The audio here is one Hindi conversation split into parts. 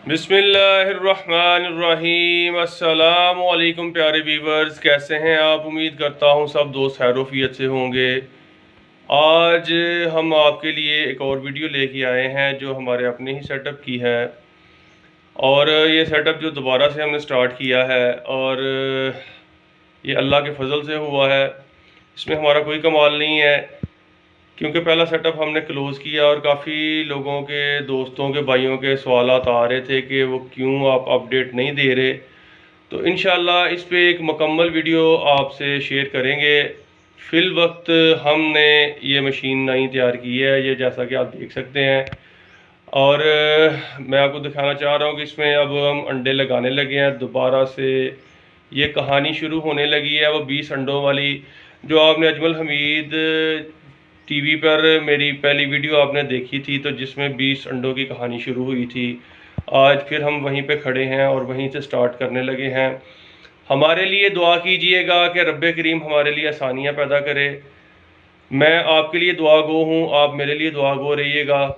बिस्मिल्लाहिर्रहमानिर्रहीम। अस्सलाम वालेकुम प्यारे व्यूवर्स, कैसे हैं आप? उम्मीद करता हूँ सब दोस्त खैरोफियत से होंगे। आज हम आपके लिए एक और वीडियो लेके आए हैं जो हमारे अपने ही सेटअप की है, और ये सेटअप जो दोबारा से हमने स्टार्ट किया है और ये अल्लाह के फजल से हुआ है। इसमें हमारा कोई कमाल नहीं है, क्योंकि पहला सेटअप हमने क्लोज़ किया और काफ़ी लोगों के, दोस्तों के, भाइयों के सवालात आ रहे थे कि वो क्यों आप अपडेट नहीं दे रहे। तो इंशाल्लाह इस पे एक मुकम्मल वीडियो आपसे शेयर करेंगे। फ़िल वक्त हमने ये मशीन नई तैयार की है, ये जैसा कि आप देख सकते हैं। और मैं आपको दिखाना चाह रहा हूँ कि इसमें अब हम अंडे लगाने लगे हैं दोबारा से। ये कहानी शुरू होने लगी है वो 20 अंडों वाली, जो आपने अजमल हमीद टीवी पर मेरी पहली वीडियो आपने देखी थी, तो जिसमें 20 अंडों की कहानी शुरू हुई थी। आज फिर हम वहीं पे खड़े हैं और वहीं से स्टार्ट करने लगे हैं। हमारे लिए दुआ कीजिएगा कि रब्बे करीम हमारे लिए आसानियाँ पैदा करे। मैं आपके लिए दुआ गो हूँ, आप मेरे लिए दुआ गो रहिएगा।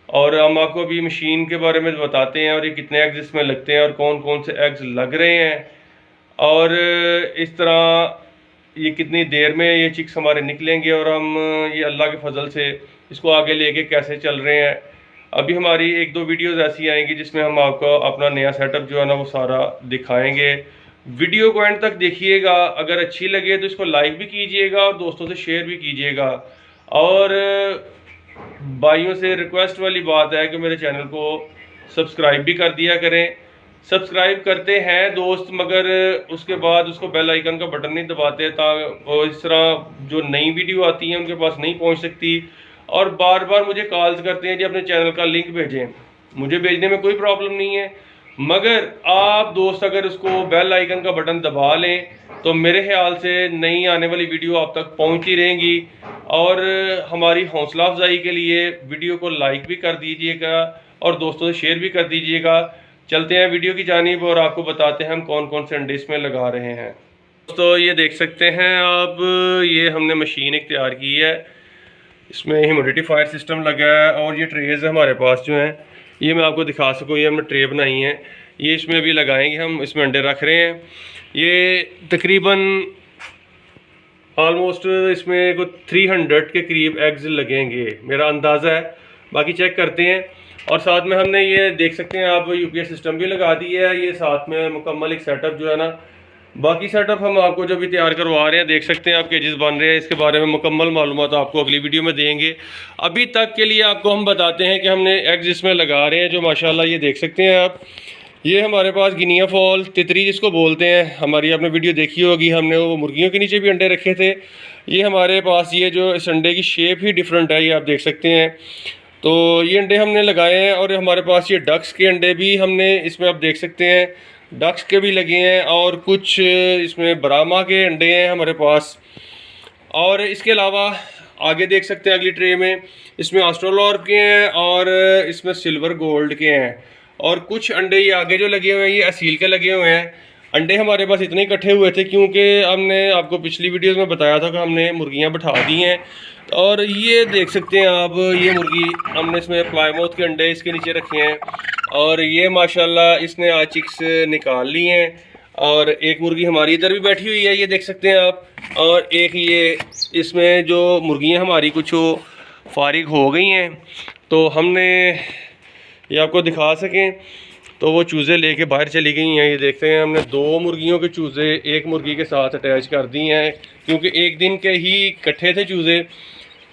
और हम आपको अभी मशीन के बारे में बताते हैं और ये कितने एग्स इसमें लगते हैं और कौन कौन से एग्स लग रहे हैं, और इस तरह ये कितनी देर में ये चिक्स हमारे निकलेंगे और हम ये अल्लाह के फजल से इसको आगे लेके कैसे चल रहे हैं। अभी हमारी एक दो वीडियोस ऐसी आएंगी जिसमें हम आपको अपना नया सेटअप जो है ना वो सारा दिखाएंगे। वीडियो को एंड तक देखिएगा, अगर अच्छी लगे तो इसको लाइक भी कीजिएगा और दोस्तों से शेयर भी कीजिएगा। और भाइयों से रिक्वेस्ट वाली बात है कि मेरे चैनल को सब्सक्राइब भी कर दिया करें। सब्सक्राइब करते हैं दोस्त, मगर उसके बाद उसको बेल आइकन का बटन नहीं दबाते, ताकि इस तरह जो नई वीडियो आती है उनके पास नहीं पहुंच सकती। और बार बार मुझे कॉल्स करते हैं जी अपने चैनल का लिंक भेजें। मुझे भेजने में कोई प्रॉब्लम नहीं है, मगर आप दोस्त अगर उसको बेल आइकन का बटन दबा लें तो मेरे ख्याल से नई आने वाली वीडियो आप तक पहुंचती रहेंगी। और हमारी हौसला अफजाई के लिए वीडियो को लाइक भी कर दीजिएगा और दोस्तों से शेयर भी कर दीजिएगा। चलते हैं वीडियो की जानिब और आपको बताते हैं हम कौन कौन से अंडे इसमें लगा रहे हैं। दोस्तों ये देख सकते हैं आप, ये हमने मशीन एक तैयार की है, इसमें ह्यूमिडिफायर सिस्टम लगा है और ये ट्रेज हमारे पास जो हैं, ये मैं आपको दिखा सकूँ, ये हमने ट्रे बनाई हैं, ये इसमें अभी लगाएंगे हम। इसमें अंडे रख रहे हैं, ये तकरीबन ऑलमोस्ट इसमें कुछ 300 के करीब एग्स लगेंगे, मेरा अंदाज़ा है, बाकी चेक करते हैं। और साथ में हमने ये देख सकते हैं आप यूपीएस सिस्टम भी लगा दी है, ये साथ में मुकम्मल एक सेटअप जो है ना। बाकी सेटअप हम आपको जो भी तैयार करवा रहे हैं देख सकते हैं आप, केजेस बन रहे हैं, इसके बारे में मुकम्मल मालूमात आपको अगली वीडियो में देंगे। अभी तक के लिए आपको हम बताते हैं कि हमने एग्स इसमें लगा रहे हैं जो माशाल्लाह ये देख सकते हैं आप। ये हमारे पास गिनिया फॉल तितरी जिसको बोलते हैं, हमारी आपने वीडियो देखी होगी, हमने वो मुर्गियों के नीचे भी अंडे रखे थे। ये हमारे पास ये जो इस अंडे की शेप ही डिफरेंट है, ये आप देख सकते हैं। तो ये अंडे हमने लगाए हैं, और हमारे पास ये डक्स के अंडे भी हमने इसमें आप देख सकते हैं, डक्स के भी लगे हैं, और कुछ इसमें ब्राह्मा के अंडे हैं हमारे पास। और इसके अलावा आगे देख सकते हैं अगली ट्रे में, इसमें ऑस्ट्रोलॉर्प के हैं और इसमें सिल्वर गोल्ड के हैं। और कुछ अंडे ये आगे जो लगे हुए हैं ये असील के लगे हुए हैं। अंडे हमारे पास इतने इकट्ठे हुए थे क्योंकि हमने आपको पिछली वीडियोस में बताया था कि हमने मुर्गियां बिठा दी हैं। और ये देख सकते हैं आप, ये मुर्गी हमने इसमें प्लाईमाउथ के अंडे इसके नीचे रखे हैं, और ये माशाल्लाह इसने आज चिक्स निकाल ली हैं। और एक मुर्गी हमारी इधर भी बैठी हुई है, ये देख सकते हैं आप। और एक ये इसमें जो मुर्गियाँ हमारी कुछ फारिग हो गई हैं, तो हमने ये आपको दिखा सकें तो वो चूज़े लेके बाहर चली गई हैं। ये देखते हैं हमने 2 मुर्गियों के चूज़े एक मुर्गी के साथ अटैच कर दी हैं, क्योंकि एक दिन के ही इकट्ठे थे चूज़े,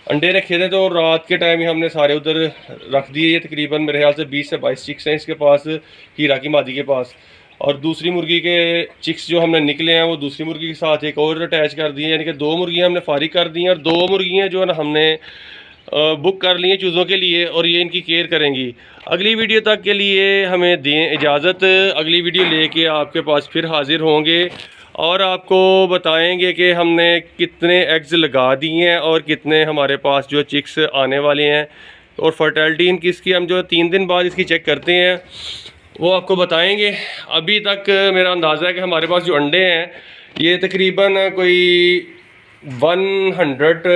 अंडे रखे थे, तो रात के टाइम ही हमने सारे उधर रख दिए। ये तकरीबन मेरे ख्याल से 20 से 22 चिक्स हैं इसके पास, हीरा की मादी के पास। और दूसरी मुर्गी के चिक्स जो हमने निकले हैं वो दूसरी मुर्गी के साथ एक और अटैच कर दिए, यानी कि 2 मुर्गियाँ हमने फारिग कर दी हैं, और 2 मुर्गियाँ जो है ना हमने बुक कर ली हैं चूज़ों के लिए, और ये इनकी केयर करेंगी। अगली वीडियो तक के लिए हमें दें इजाज़त, अगली वीडियो लेके आपके पास फिर हाज़िर होंगे और आपको बताएंगे कि हमने कितने एग्स लगा दिए हैं और कितने हमारे पास जो चिक्स आने वाले हैं। और फर्टिलिटी इनकी इसकी हम जो 3 दिन बाद इसकी चेक करते हैं वो आपको बताएंगे। अभी तक मेरा अंदाज़ा है कि हमारे पास जो अंडे हैं ये तकरीबन कोई 100